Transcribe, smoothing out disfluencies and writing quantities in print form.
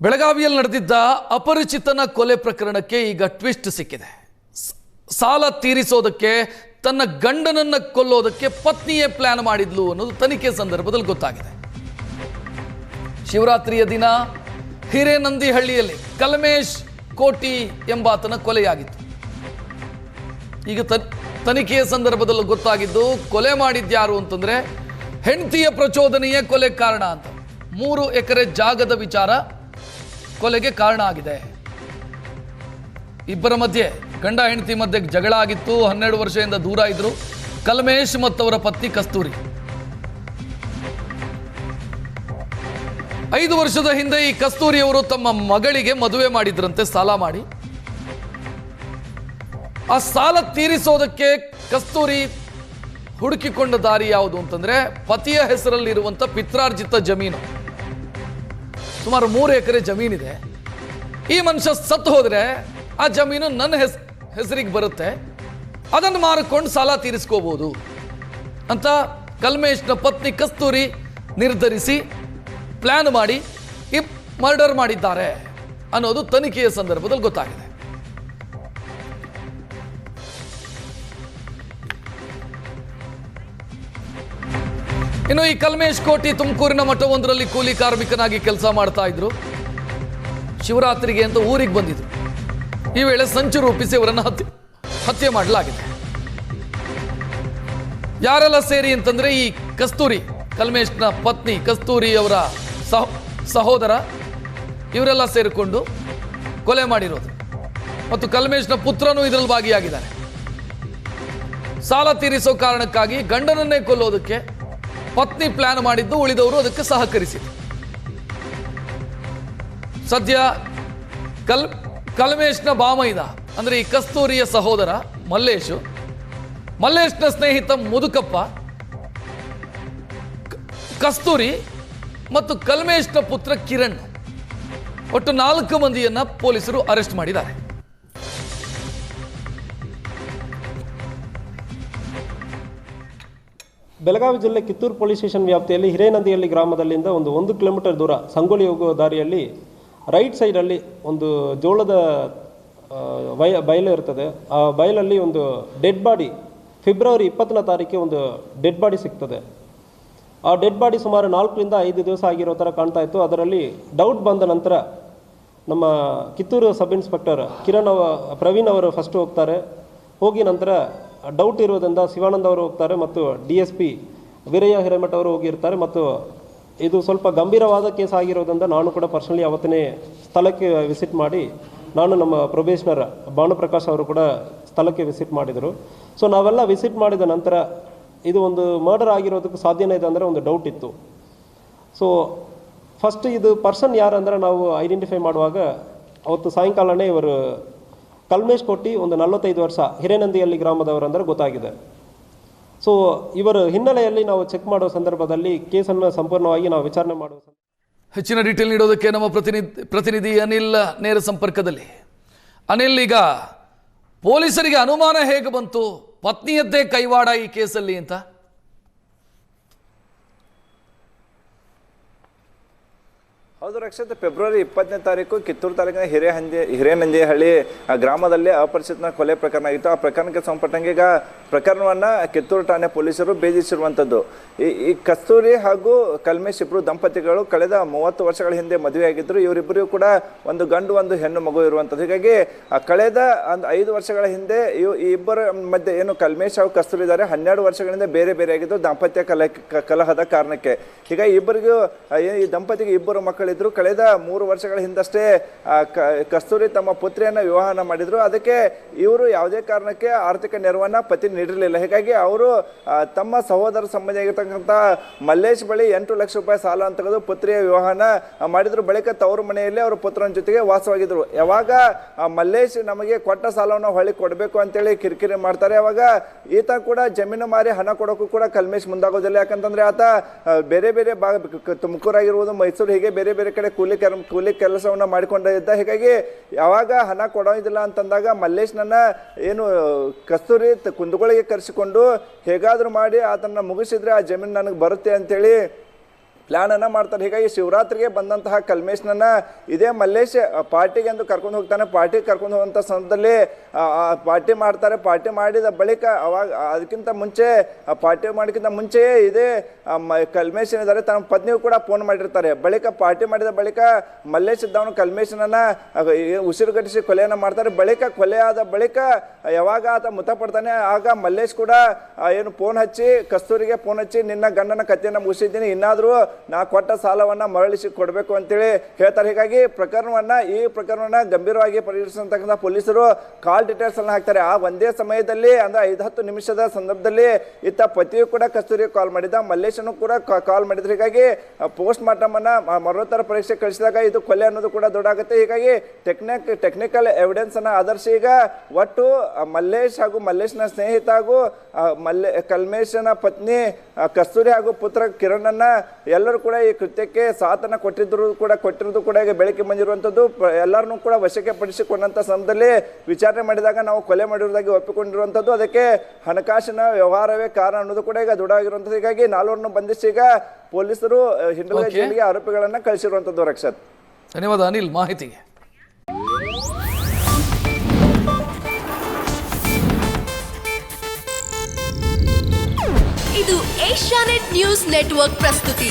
ಬೆಳಗಾವಿಯಲ್ಲಿ ನಡೆದಿದ್ದ ಅಪರಿಚಿತನ ಕೊಲೆ ಪ್ರಕರಣಕ್ಕೆ ಈಗ ಟ್ವಿಸ್ಟ್ ಸಿಕ್ಕಿದೆ. ಸಾಲ ತೀರಿಸೋದಕ್ಕೆ ತನ್ನ ಗಂಡನನ್ನ ಕೊಲ್ಲೋದಕ್ಕೆ ಪತ್ನಿಯೇ ಪ್ಲಾನ್ ಮಾಡಿದ್ಲು ಅನ್ನೋದು ತನಿಖೆ ಸಂದರ್ಭದಲ್ಲಿ ಗೊತ್ತಾಗಿದೆ. ಶಿವರಾತ್ರಿಯ ದಿನ ಹಿರೇನಂದಿಹಳ್ಳಿಯಲ್ಲಿ ಕಲ್ಮೇಶ್ ಕೋಟಿ ಎಂಬಾತನ ಕೊಲೆಯಾಗಿತ್ತು. ಈಗ ತನಿಖೆಯ ಸಂದರ್ಭದಲ್ಲಿ ಗೊತ್ತಾಗಿದ್ದು ಕೊಲೆ ಮಾಡಿದ್ಯಾರು ಅಂತಂದ್ರೆ ಹೆಂಡತಿಯ ಪ್ರಚೋದನೆಯೇ ಕೊಲೆ ಕಾರಣ ಅಂತ. 3 ಎಕರೆ ಜಾಗದ ವಿಚಾರ ಕೊಲೆಗೆ ಕಾರಣ ಆಗಿದೆ. ಇಬ್ಬರ ಮಧ್ಯೆ ಗಂಡ ಹೆಂಡತಿ ಮಧ್ಯೆ ಜಗಳ ಆಗಿತ್ತು. 12 ವರ್ಷದಿಂದ ದೂರ ಇದ್ರು ಕಲ್ಮೇಶ್ ಮತ್ತವರ ಪತ್ನಿ ಕಸ್ತೂರಿ. 5 ವರ್ಷದ ಹಿಂದೆ ಈ ಕಸ್ತೂರಿಯವರು ತಮ್ಮ ಮಗಳಿಗೆ ಮದುವೆ ಮಾಡಿದ್ರಂತೆ ಸಾಲ ಮಾಡಿ. ಆ ಸಾಲ ತೀರಿಸೋದಕ್ಕೆ ಕಸ್ತೂರಿ ಹುಡುಕಿಕೊಂಡ ದಾರಿ ಯಾವುದು ಅಂತಂದ್ರೆ ಪತಿಯ ಹೆಸರಲ್ಲಿರುವಂತ ಪಿತ್ರಾರ್ಜಿತ ಜಮೀನು. ಸುಮಾರು 3 ಎಕರೆ ಜಮೀನಿದೆ. ಈ ಮನುಷ್ಯ ಸತ್ತು ಹೋದ್ರೆ ಆ ಜಮೀನು ನನ್ನ ಹೆಸರಿಗೆ ಬರುತ್ತೆ, ಅದನ್ನು ಮಾರಿಕೊಂಡು ಸಾಲ ತೀರಿಸ್ಕೋಬಹುದು ಅಂತ ಕಲ್ಮೇಶ್ನ ಪತ್ನಿ ಕಸ್ತೂರಿ ನಿರ್ಧರಿಸಿ ಪ್ಲಾನ್ ಮಾಡಿ ಈ ಮರ್ಡರ್ ಮಾಡಿದ್ದಾರೆ ಅನ್ನೋದು ತನಿಖೆಯ ಸಂದರ್ಭದಲ್ಲಿ ಗೊತ್ತಾಗಿದೆ. ಇನ್ನು ಈ ಕಲ್ಮೇಶ್ ಕೋಟಿ ತುಮಕೂರಿನ ಮಠವೊಂದರಲ್ಲಿ ಕೂಲಿ ಕಾರ್ಮಿಕನಾಗಿ ಕೆಲಸ ಮಾಡ್ತಾ ಇದ್ರು. ಶಿವರಾತ್ರಿಗೆ ಅಂತ ಊರಿಗೆ ಬಂದಿದ್ರು. ಈ ವೇಳೆ ಸಂಚು ರೂಪಿಸಿ ಅವರನ್ನು ಹತ್ಯೆ ಮಾಡಲಾಗಿದೆ. ಯಾರೆಲ್ಲ ಸೇರಿ ಅಂತಂದ್ರೆ ಈ ಕಸ್ತೂರಿ, ಕಲ್ಮೇಶ್ನ ಪತ್ನಿ ಕಸ್ತೂರಿ ಅವರ ಸಹೋದರ, ಇವರೆಲ್ಲ ಸೇರಿಕೊಂಡು ಕೊಲೆ ಮಾಡಿರೋದು. ಮತ್ತು ಕಲ್ಮೇಶ್ನ ಪುತ್ರನೂ ಇದರಲ್ಲಿ ಭಾಗಿಯಾಗಿದ್ದಾರೆ. ಸಾಲ ತೀರಿಸೋ ಕಾರಣಕ್ಕಾಗಿ ಗಂಡನನ್ನೇ ಕೊಲ್ಲೋದಕ್ಕೆ ಪತ್ನಿ ಪ್ಲಾನ್ ಮಾಡಿದ್ದು, ಉಳಿದವರು ಅದಕ್ಕೆ ಸಹಕರಿಸಿದರು. ಸದ್ಯ ಕಲ್ಮೇಶ್ನ ಬಾಮೈದ ಅಂದ್ರೆ ಈ ಕಸ್ತೂರಿಯ ಸಹೋದರ ಮಲ್ಲೇಶ್ನ ಸ್ನೇಹಿತ ಮುದುಕಪ್ಪ, ಕಸ್ತೂರಿ ಮತ್ತು ಕಲ್ಮೇಶ್ನ ಪುತ್ರ ಕಿರಣ್, ಒಟ್ಟು 4 ಮಂದಿಯನ್ನ ಪೊಲೀಸರು ಅರೆಸ್ಟ್ ಮಾಡಿದ್ದಾರೆ. ಬೆಳಗಾವಿ ಜಿಲ್ಲೆ ಕಿತ್ತೂರು ಪೊಲೀಸ್ ಸ್ಟೇಷನ್ ವ್ಯಾಪ್ತಿಯಲ್ಲಿ ಹಿರೇನಂದಿಹಳ್ಳಿ ಗ್ರಾಮದಲ್ಲಿಂದ 1 ಕಿಲೋಮೀಟರ್ ದೂರ ಸಂಗೊಳ್ಳಿ ಹೋಗುವ ದಾರಿಯಲ್ಲಿ ರೈಟ್ ಸೈಡಲ್ಲಿ ಒಂದು ಜೋಳದ ಬಯಲು ಇರ್ತದೆ. ಆ ಬಯಲಲ್ಲಿ ಒಂದು ಡೆಡ್ ಬಾಡಿ ಫೆಬ್ರವರಿ 20ನೇ ತಾರೀಕಿಗೆ ಒಂದು ಡೆಡ್ ಬಾಡಿ ಸಿಗ್ತದೆ. ಆ ಡೆಡ್ ಬಾಡಿ ಸುಮಾರು 4 ರಿಂದ 5 ದಿವಸ ಆಗಿರೋ ಥರ ಕಾಣ್ತಾ ಇತ್ತು. ಅದರಲ್ಲಿ ಡೌಟ್ ಬಂದ ನಂತರ ನಮ್ಮ ಕಿತ್ತೂರು ಸಬ್ ಇನ್ಸ್ಪೆಕ್ಟರ್ ಪ್ರವೀಣ್ ಅವರು ಫಸ್ಟ್ ಹೋಗ್ತಾರೆ. ಹೋಗಿ ನಂತರ ಡೌಟ್ ಇರೋದ್ರಿಂದ ಶಿವಾನಂದ್ ಅವರು ಹೋಗ್ತಾರೆ ಮತ್ತು DSP ವೀರಯ್ಯ ಹಿರೇಮಠ ಅವರು ಹೋಗಿರ್ತಾರೆ. ಮತ್ತು ಇದು ಸ್ವಲ್ಪ ಗಂಭೀರವಾದ ಕೇಸ್ ಆಗಿರೋದ್ರಿಂದ ನಾನು ಕೂಡ ಪರ್ಸನಲಿ ಅವತ್ತೇ ಸ್ಥಳಕ್ಕೆ ವಿಸಿಟ್ ಮಾಡಿ, ನಾನು ನಮ್ಮ ಪ್ರೊಬೇಷನರ್ ಭಾನುಪ್ರಕಾಶ್ ಅವರು ಕೂಡ ಸ್ಥಳಕ್ಕೆ ವಿಸಿಟ್ ಮಾಡಿದರು. ಸೊ ನಾವೆಲ್ಲ ವಿಸಿಟ್ ಮಾಡಿದ ನಂತರ ಇದು ಒಂದು ಮರ್ಡರ್ ಆಗಿರೋದಕ್ಕೆ ಸಾಧ್ಯನೇ ಇದೆ ಅಂದರೆ ಒಂದು ಡೌಟ್ ಇತ್ತು. ಸೊ ಫಸ್ಟ್ ಇದು ಪರ್ಸನ್ ಯಾರಂದರೆ ನಾವು ಐಡೆಂಟಿಫೈ ಮಾಡುವಾಗ ಅವತ್ತು ಸಾಯಂಕಾಲನೇ ಇವರು ಕಲ್ಮೇಶ್ ಕೋಟಿ, ಒಂದು 45 ವರ್ಷ, ಹಿರೇನಂದಿಹಳ್ಳಿ ಗ್ರಾಮದವರು ಅಂದರೆ ಗೊತ್ತಾಗಿದೆ. ಸೊ ಇವರ ಹಿನ್ನೆಲೆಯಲ್ಲಿ ನಾವು ಚೆಕ್ ಮಾಡೋ ಸಂದರ್ಭದಲ್ಲಿ ಕೇಸನ್ನು ಸಂಪೂರ್ಣವಾಗಿ ನಾವು ವಿಚಾರಣೆ ಮಾಡುವ ಹೆಚ್ಚಿನ ಡೀಟೇಲ್ ನೀಡೋದಕ್ಕೆ ನಮ್ಮ ಪ್ರತಿನಿಧಿ ಅನಿಲ್ ನೇರ ಸಂಪರ್ಕದಲ್ಲಿ. ಅನಿಲ್, ಈಗ ಪೊಲೀಸರಿಗೆ ಅನುಮಾನ ಹೇಗೆ ಬಂತು ಪತ್ನಿಯದ್ದೇ ಕೈವಾಡ ಈ ಕೇಸಲ್ಲಿ ಅಂತ? ಹೌದು ರಕ್ಷಿತ್, ಫೆಬ್ರವರಿ 20ನೇ ತಾರೀಕು ಕಿತ್ತೂರು ತಾಲೂಕಿನ ಹಿರೇನಂದಿಹಳ್ಳಿ ಗ್ರಾಮದಲ್ಲಿ ಅಪರಿಚಿತನ ಕೊಲೆ ಪ್ರಕರಣ ಆಗಿತ್ತು. ಆ ಪ್ರಕರಣಕ್ಕೆ ಸಂಬಂಧಪಟ್ಟಂಗೆ ಈಗ ಪ್ರಕರಣವನ್ನು ಕಿತ್ತೂರು ಠಾಣೆ ಪೊಲೀಸರು ಭೇದಿಸಿರುವಂಥದ್ದು. ಈ ಕಸ್ತೂರಿ ಹಾಗೂ ಕಲ್ಮೇಶ್ ಇಬ್ಬರು ದಂಪತಿಗಳು ಕಳೆದ 30 ವರ್ಷಗಳ ಹಿಂದೆ ಮದುವೆಯಾಗಿದ್ದರು. ಇವರಿಬ್ಬರಿಗೂ ಕೂಡ ಒಂದು ಗಂಡು ಒಂದು ಹೆಣ್ಣು ಮಗು ಇರುವಂಥದ್ದು. ಹೀಗಾಗಿ ಕಳೆದ 5 ವರ್ಷಗಳ ಹಿಂದೆ ಈ ಇಬ್ಬರ ಮಧ್ಯೆ ಏನು ಕಲ್ಮೇಶ್ ಹಾಗೂ ಕಸ್ತೂರಿ ಇದ್ದಾರೆ, 12 ವರ್ಷಗಳಿಂದ ಬೇರೆ ಬೇರೆ ಆಗಿದ್ದು ದಾಂಪತ್ಯ ಕಲಹದ ಕಾರಣಕ್ಕೆ. ಹೀಗಾಗಿ ಇಬ್ಬರಿಗೂ ಈ ದಂಪತಿಗೆ 2 ಮಕ್ಕಳು ಇದ್ರು. ಕಳೆದ 3 ವರ್ಷಗಳ ಹಿಂದಷ್ಟೇ ಕಸ್ತೂರಿ ತಮ್ಮ ಪುತ್ರಿಯನ್ನ ವಿವಾಹನ ಮಾಡಿದ್ರು. ಅದಕ್ಕೆ ಇವರು ಯಾವುದೇ ಕಾರಣಕ್ಕೆ ಆರ್ಥಿಕ ನೆರವನ್ನ ಪತಿ ನೀಡಿರಲಿಲ್ಲ. ಹೀಗಾಗಿ ಅವರು ತಮ್ಮ ಸಹೋದರ ಸಂಬಂಧಿ ಆಗಿರ್ತಕ್ಕಂಥ ಮಲ್ಲೇಶ್ ಬಳಿ 8 ಲಕ್ಷ ರೂಪಾಯಿ ಸಾಲ ಅಂತ ತೆಗೆದು ಪುತ್ರಿಯ ವಿವಾಹನ ಮಾಡಿದ್ರು. ಬಳಿಕ ತವರು ಮನೆಯಲ್ಲಿ ಅವರು ಪುತ್ರನ ಜೊತೆಗೆ ವಾಸವಾಗಿದ್ರು. ಯಾವಾಗ ಮಲ್ಲೇಶ್ ನಮಗೆ ಕೊಟ್ಟ ಸಾಲವನ್ನು ಹೊಳ್ಳಿ ಕೊಡಬೇಕು ಅಂತೇಳಿ ಕಿರಿಕಿರಿ ಮಾಡ್ತಾರೆ, ಅವಾಗ ಈತ ಕೂಡ ಜಮೀನು ಮಾರಿ ಹಣ ಕೊಡೋಕ್ಕೂ ಕೂಡ ಕಲ್ಮೇಶ್ ಮುಂದಾಗೋದಿಲ್ಲ. ಯಾಕಂತಂದ್ರೆ ಆತ ಬೇರೆ ಬೇರೆ ತುಮಕೂರಾಗಿರ್ಬೋದು, ಮೈಸೂರು, ಹೀಗೆ ಬೇರೆ ಬೇರೆ ಕಡೆ ಕೂಲಿ ಕೆಲಸವನ್ನ ಮಾಡಿಕೊಂಡಿದ್ದ. ಹೀಗಾಗಿ ಯಾವಾಗ ಹಣ ಕೊಡೋದಿಲ್ಲ ಅಂತಂದಾಗ ಮಲ್ಲೇಶ್ನನ್ನ ಏನು ಕಸ್ತೂರಿ ಕುಂದಗೋಳಿಗೆ ಕರೆಸಿಕೊಂಡು ಹೇಗಾದ್ರೂ ಮಾಡಿ ಆತನ್ನ ಮುಗಿಸಿದ್ರೆ ಆ ಜಮೀನು ನನಗೆ ಬರುತ್ತೆ ಅಂತೇಳಿ ಪ್ಲ್ಯಾನನ್ನು ಮಾಡ್ತಾರೆ. ಹೀಗಾಗಿ ಶಿವರಾತ್ರಿಗೆ ಬಂದಂತಹ ಕಲ್ಮೇಶ್ನನ್ನು ಇದೇ ಮಲ್ಲೇಶ್ ಪಾರ್ಟಿಗೆ ಎಂದು ಕರ್ಕೊಂಡು ಹೋಗ್ತಾನೆ. ಪಾರ್ಟಿಗೆ ಕರ್ಕೊಂಡು ಹೋಗುವಂಥ ಸಂದರ್ಭದಲ್ಲಿ ಪಾರ್ಟಿ ಮಾಡ್ತಾರೆ. ಪಾರ್ಟಿ ಮಾಡಿದ ಬಳಿಕ ಅವಾಗ ಅದಕ್ಕಿಂತ ಮುಂಚೆ ಪಾರ್ಟಿ ಮಾಡೋಕ್ಕಿಂತ ಮುಂಚೆಯೇ ಇದೇ ಕಲ್ಮೇಶ್ ಏನಿದ್ದಾರೆ ತನ್ನ ಪತ್ನಿಗೂ ಕೂಡ ಫೋನ್ ಮಾಡಿರ್ತಾರೆ. ಬಳಿಕ ಪಾರ್ಟಿ ಮಾಡಿದ ಬಳಿಕ ಮಲ್ಲೇಶ್ ಇದ್ದವನು ಕಲ್ಮೇಶನನ್ನು ಉಸಿರುಗಟ್ಟಿಸಿ ಕೊಲೆಯನ್ನು ಮಾಡ್ತಾರೆ. ಬಳಿಕ ಕೊಲೆಯಾದ ಬಳಿಕ ಯಾವಾಗ ಆತ ಮೃತಪಡ್ತಾನೆ ಆಗ ಮಲ್ಲೇಶ್ ಕೂಡ ಏನು ಫೋನ್ ಹಚ್ಚಿ ಕಸ್ತೂರಿಗೆ ಫೋನ್ ಹಚ್ಚಿ ನಿನ್ನ ಗಂಡನ ಕಥೆಯನ್ನು ಮುಗಿಸಿದ್ದೀನಿ, ಇನ್ನಾದರೂ ನಾ ಕೊಟ್ಟ ಸಾಲವನ್ನು ಮರಳಿಸಿ ಕೊಡಬೇಕು ಅಂತೇಳಿ ಹೇಳ್ತಾರೆ. ಹೀಗಾಗಿ ಈ ಪ್ರಕರಣವನ್ನು ಗಂಭೀರವಾಗಿ ಪರಿಗಣಿಸಿರ್ತಕ್ಕಂಥ ಪೊಲೀಸರು ಕಾಲ್ ಡೀಟೇಲ್ಸ್ ಅನ್ನು ಹಾಕ್ತಾರೆ. ಆ ಒಂದೇ ಸಮಯದಲ್ಲಿ ಅಂದ್ರೆ 5-10 ನಿಮಿಷದ ಸಂದರ್ಭದಲ್ಲಿ ಇತ್ತ ಪತಿಯು ಕೂಡ ಕಸ್ತೂರಿಗೆ ಕಾಲ್ ಮಾಡಿದ, ಮಲ್ಲೇಶನು ಕೂಡ ಕಾಲ್ ಮಾಡಿದ್ರು. ಹೀಗಾಗಿ ಪೋಸ್ಟ್ ಮಾರ್ಟಮ್ ಅನ್ನ ಮರಣೋತ್ತರ ಪರೀಕ್ಷೆ ಕಳಿಸಿದಾಗ ಇದು ಕೊಲೆ ಅನ್ನೋದು ಕೂಡ ದೊಡ್ಡಾಗುತ್ತೆ. ಹೀಗಾಗಿ ಟೆಕ್ನಿಕಲ್ ಎವಿಡೆನ್ಸ್ ಅನ್ನ ಆಧರಿಸಿ ಈಗ ಒಟ್ಟು ಮಲ್ಲೇಶ್ ಹಾಗೂ ಮಲ್ಲೇಶ್ನ ಸ್ನೇಹಿತ ಹಾಗೂ ಕಲ್ಮೇಶನ ಪತ್ನಿ ಕಸ್ತೂರಿ ಹಾಗೂ ಪುತ್ರ ಕಿರಣನ್ನ ಎಲ್ಲರೂ ಕೂಡ ಈ ಕೃತ್ಯಕ್ಕೆ ಸಾಥನ್ನು ಕೊಟ್ಟಿರೋದು ಕೂಡ ಈಗ ಬೆಳಕಿಗೆ ಬಂದಿರುವಂಥದ್ದು. ಎಲ್ಲರನ್ನೂ ಕೂಡ ವಶಕ್ಕೆ ಪಡಿಸಿಕೊಂಡಂಥ ಸಮಯದಲ್ಲಿ ವಿಚಾರಣೆ ಮಾಡಿದಾಗ ನಾವು ಕೊಲೆ ಮಾಡಿರುವುದಾಗಿ ಒಪ್ಪಿಕೊಂಡಿರುವಂಥದ್ದು. ಅದಕ್ಕೆ ಹಣಕಾಸಿನ ವ್ಯವಹಾರವೇ ಕಾರಣ ಅನ್ನೋದು ಕೂಡ ಈಗ ದೃಢವಾಗಿರುವಂಥದ್ದು. ಹೀಗಾಗಿ 4 ಬಂಧಿಸಿ ಈಗ ಪೊಲೀಸರು ಹಿಂಡಲಗ ಜೈಲಿಗೆ ಆರೋಪಿಗಳನ್ನ ಕಳಿಸಿರುವಂಥದ್ದು. ರಕ್ಷತ್, ಧನ್ಯವಾದ ಅನಿಲ್ ಮಾಹಿತಿಗೆ. ಇದು ಏಷ್ಯಾನೆಟ್ ನ್ಯೂಸ್ ನೆಟ್ವರ್ಕ್ ಪ್ರಸ್ತುತಿ.